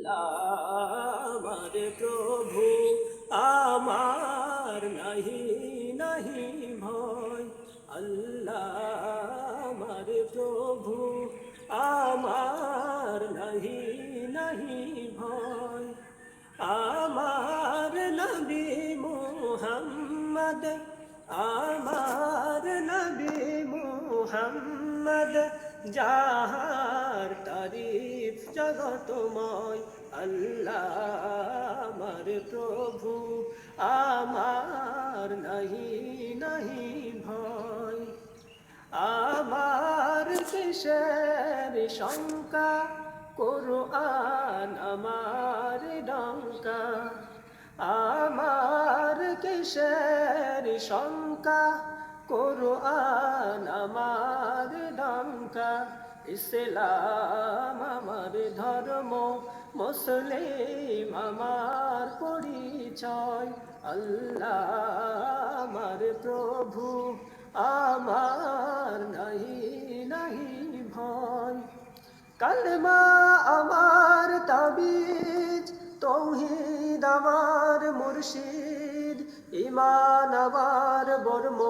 আমার প্রভু আমার নাহি নাহি ভয় আল্লাহ আমার প্রভু আমার নাহি নাহি ভয় আমার নবী মুহাম্মদ আমার নবী মুহাম্মদ যাহার তারিফ জগতময় আল্লাহ আমার প্রভু আমার নাহি নাহি ভয় আমার কিসের শঙ্কা কুরআন আমার ডঙ্কা আমার কিসের শঙ্কা কুরআন আমার ডঙ্কা ইসলাম আমার ধর্ম মুসলিম আমার পরিচয় আল্লাহ আমার প্রভু আমার নাহি নাহি ভয় কালেমা আমার তাবিজ তৌহিদ আমার মুর্শিদ ঈমান আমার বর্ম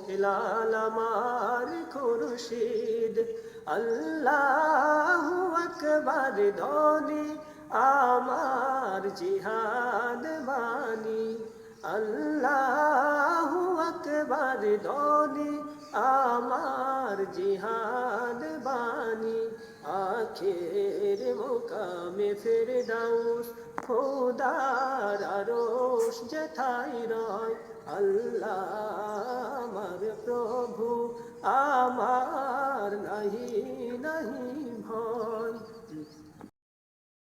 হিলাল আমার খুরশিদ আল্লাহু আকবার ধ্বনি আমার জিহাদ বাণী আল্লাহু আকবার ধ্বনি আমার জিহাদ বাণী আখের মুকামে ফেরদাউস খোদার আরশ যেথায় রয় আল্লাহ আমার প্রভু আমার নাহি নাহি ভয়